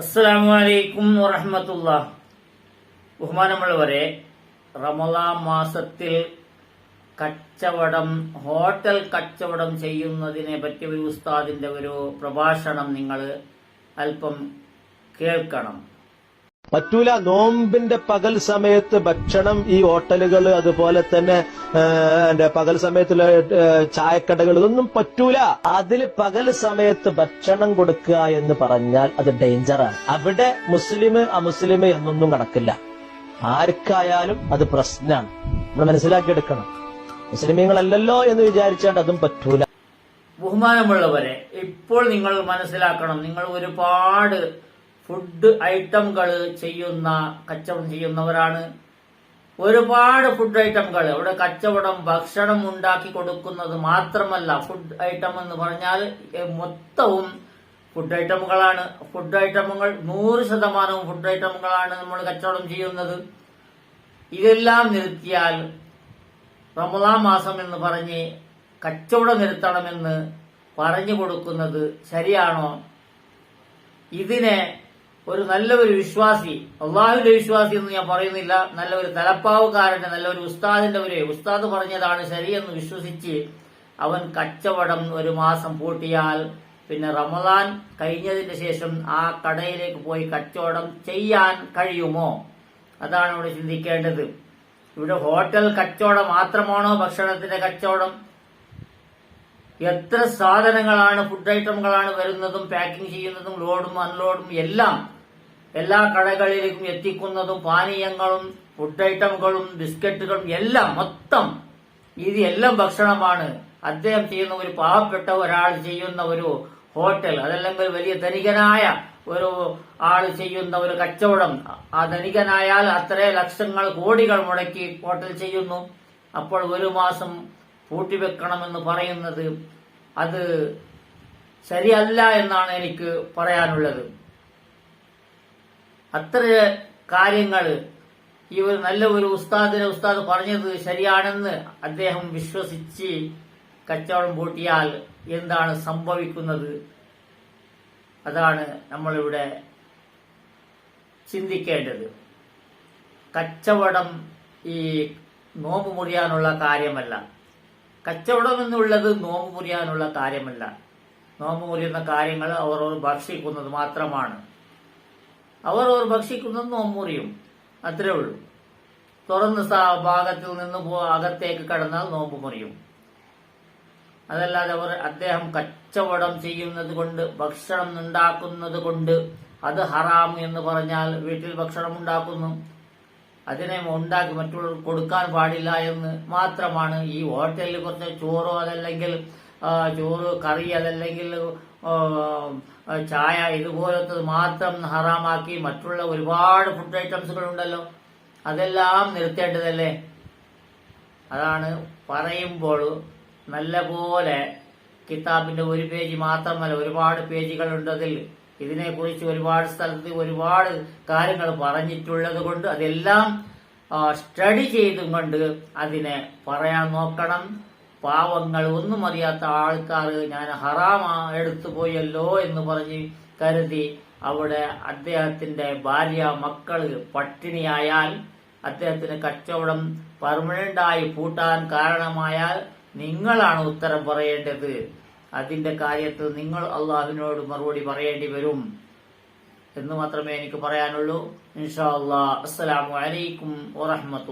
അസ്സലാമു അലൈക്കും വറഹ്മത്തുള്ളാഹി. ബഹുമാനമുള്ളവരെ, റമളാൻ മാസത്തിൽ ഹോട്ടൽ കച്ചവടം ചെയ്യുന്നതിനെ പറ്റി ഒരു ഉസ്താദിന്റെ ഒരു പ്രഭാഷണം നിങ്ങൾ അല്പം കേൾക്കണം. പറ്റൂല. നോമ്പിന്റെ പകൽ സമയത്ത് ഭക്ഷണം ഈ ഹോട്ടലുകൾ, അതുപോലെ തന്നെ പകൽ സമയത്തുള്ള ചായക്കടകൾ, ഇതൊന്നും പറ്റൂല. അതിൽ പകൽ സമയത്ത് ഭക്ഷണം കൊടുക്കുക എന്ന് പറഞ്ഞാൽ അത് ഡേഞ്ചറാണ്. അവിടെ മുസ്ലിം അമുസ്ലിം എന്നൊന്നും കണക്കില്ല. ആർക്കായാലും അത് പ്രശ്നമാണ്. നമ്മൾ മനസ്സിലാക്കിയെടുക്കണം. മുസ്ലിമീങ്ങളല്ലല്ലോ എന്ന് വിചാരിച്ചാൽ അതും പറ്റൂല. ബഹുമാനമുള്ളവരെ, ഇപ്പോൾ നിങ്ങൾ മനസ്സിലാക്കണം, നിങ്ങൾ ഒരുപാട് ഫുഡ് ഐറ്റംകൾ കച്ചവടം ചെയ്യുന്നവരാണ്. ഒരുപാട് ഫുഡ് ഐറ്റംകൾ അവിടെ കച്ചവടം, ഭക്ഷണം ഉണ്ടാക്കി കൊടുക്കുന്നത് മാത്രമല്ല, ഫുഡ് ഐറ്റം എന്ന് പറഞ്ഞാൽ മൊത്തവും ഫുഡ് ഐറ്റമുകളാണ്. ഫുഡ് ഐറ്റമുകൾ 100% ഫുഡ് ഐറ്റമുകളാണ് നമ്മൾ കച്ചവടം ചെയ്യുന്നത്. ഇതെല്ലാം നിർത്തിയാൽ റമളാൻ മാസം എന്ന് പറഞ്ഞ് കച്ചവടം നിർത്തണമെന്ന് പറഞ്ഞു കൊടുക്കുന്നത് ശരിയാണോ? ഇതിനെ ഒരു നല്ലൊരു വിശ്വാസി, അള്ളാഹുവിന്റെ വിശ്വാസി എന്ന് ഞാൻ പറയുന്നില്ല, നല്ലൊരു തലപ്പാവുകാരന്റെ, നല്ലൊരു ഉസ്താദ് പറഞ്ഞതാണ് ശരിയെന്ന് വിശ്വസിച്ച് അവൻ കച്ചവടം ഒരു മാസം പൂട്ടിയാൽ പിന്നെ റമളാൻ കഴിഞ്ഞതിന് ശേഷം ആ കടയിലേക്ക് പോയി കച്ചവടം ചെയ്യാൻ കഴിയുമോ? അതാണ് ഇവിടെ ചിന്തിക്കേണ്ടത്. ഇവിടെ ഹോട്ടൽ കച്ചവടം മാത്രമാണോ ഭക്ഷണത്തിന്റെ കച്ചവടം? എത്ര സാധനങ്ങളാണ്, ഫുഡ് ഐറ്റങ്ങളാണ് വരുന്നതും പാക്കിംഗ് ചെയ്യുന്നതും ലോഡും അൺലോഡും എല്ലാം എല്ലാ കടകളിലേക്കും എത്തിക്കുന്നതും, പാനീയങ്ങളും ഫുഡ് ഐറ്റമുകളും ബിസ്ക്കറ്റുകളും എല്ലാം മൊത്തം ഇത് എല്ലാം ഭക്ഷണമാണ്. അദ്ദേഹം ചെയ്യുന്ന ഒരു പാവപ്പെട്ട ഒരാൾ ചെയ്യുന്ന ഒരു ഹോട്ടൽ, അതല്ലെങ്കിൽ വലിയ ധനികനായ ഒരു ആൾ ചെയ്യുന്ന ഒരു കച്ചവടം, ആ ധനികനായാൽ അത്ര ലക്ഷങ്ങൾ കോടികൾ മുടക്കി ഹോട്ടൽ ചെയ്യുന്നു. അപ്പോൾ ഒരു മാസം പൂട്ടിവെക്കണമെന്ന് പറയുന്നത് അത് ശരിയല്ല എന്നാണ് എനിക്ക് പറയാനുള്ളത്. അത്ര കാര്യങ്ങൾ ഈ ഒരു നല്ല ഒരു ഉസ്താദ് പറഞ്ഞത് ശരിയാണെന്ന് അദ്ദേഹം വിശ്വസിച്ച് കച്ചവടം പൂട്ടിയാൽ എന്താണ് സംഭവിക്കുന്നത്? അതാണ് നമ്മളിവിടെ ചിന്തിക്കേണ്ടത്. കച്ചവടം ഈ നോമ്പ് മുറിയാനുള്ള കാര്യമല്ല. കച്ചവടം എന്നുള്ളത് നോമ്പ് മുറിയാനുള്ള കാര്യമല്ല. നോമ്പ് മുറിയുന്ന കാര്യങ്ങൾ അവർ ഭക്ഷിക്കുന്നത് മാത്രമാണ്. അവർ ഭക്ഷിക്കുന്നത് നോമ്പ് മുറിയും, അത്രേ ഉള്ളൂ. തുറന്ന ഭാഗത്തിൽ നിന്ന് അകത്തേക്ക് കടന്നാൽ നോമ്പ് മുറിയും. അതല്ലാതെ അദ്ദേഹം കച്ചവടം ചെയ്യുന്നത് കൊണ്ട്, ഭക്ഷണം ഉണ്ടാക്കുന്നത് കൊണ്ട് അത് ഹറാം എന്ന് പറഞ്ഞാൽ വീട്ടിൽ ഭക്ഷണം ഉണ്ടാക്കുന്നു, അതിനെ ഉണ്ടാക്കി മറ്റുള്ളവർക്ക് കൊടുക്കാൻ പാടില്ല എന്ന് മാത്രമാണ്. ഈ ഹോട്ടലിൽ കുറച്ച് ചോറോ അതല്ലെങ്കിൽ ചോറ് കറി അതല്ലെങ്കിൽ ചായ ഇതുപോലത്തെ മാത്രം ഹറാമാക്കി മറ്റുള്ള ഒരുപാട് ഫുഡ് ഐറ്റംസുകൾ ഉണ്ടല്ലോ, അതെല്ലാം നിർത്തേണ്ടതല്ലേ? അതാണ് പറയുമ്പോൾ നല്ല പോലെ കിതാബിന്റെ ഒരു പേജ് മാത്രമല്ല, ഒരുപാട് പേജുകളുണ്ട്. അതിൽ ഇതിനെക്കുറിച്ച് ഒരുപാട് സ്ഥലത്ത് ഒരുപാട് കാര്യങ്ങൾ പറഞ്ഞിട്ടുള്ളത് കൊണ്ട് അതെല്ലാം സ്റ്റഡി ചെയ്തും കൊണ്ട് അതിനെ പറയാൻ നോക്കണം. പാവങ്ങൾ, ഒന്നും അറിയാത്ത ആൾക്കാർ ഞാൻ ഹറാമ എടുത്തു പോയല്ലോ എന്ന് പറഞ്ഞ് കരുതി അവിടെ അദ്ദേഹത്തിന്റെ ഭാര്യ മക്കള് പട്ടിണിയായാൽ, അദ്ദേഹത്തിന് കച്ചവടം പെർമനന്റായി പൂട്ടാൻ കാരണമായാൽ നിങ്ങളാണ് ഉത്തരം പറയേണ്ടത്. അതിന്റെ കാര്യത്തിൽ നിങ്ങൾ അള്ളാഹുവിനോട് മറുപടി പറയേണ്ടി വരും എന്ന് മാത്രമേ എനിക്ക് പറയാനുള്ളൂ. ഇൻഷാ അല്ലാഹ്. അസ്സലാമു അലൈക്കും വറഹ്മത്തുള്ളാഹി.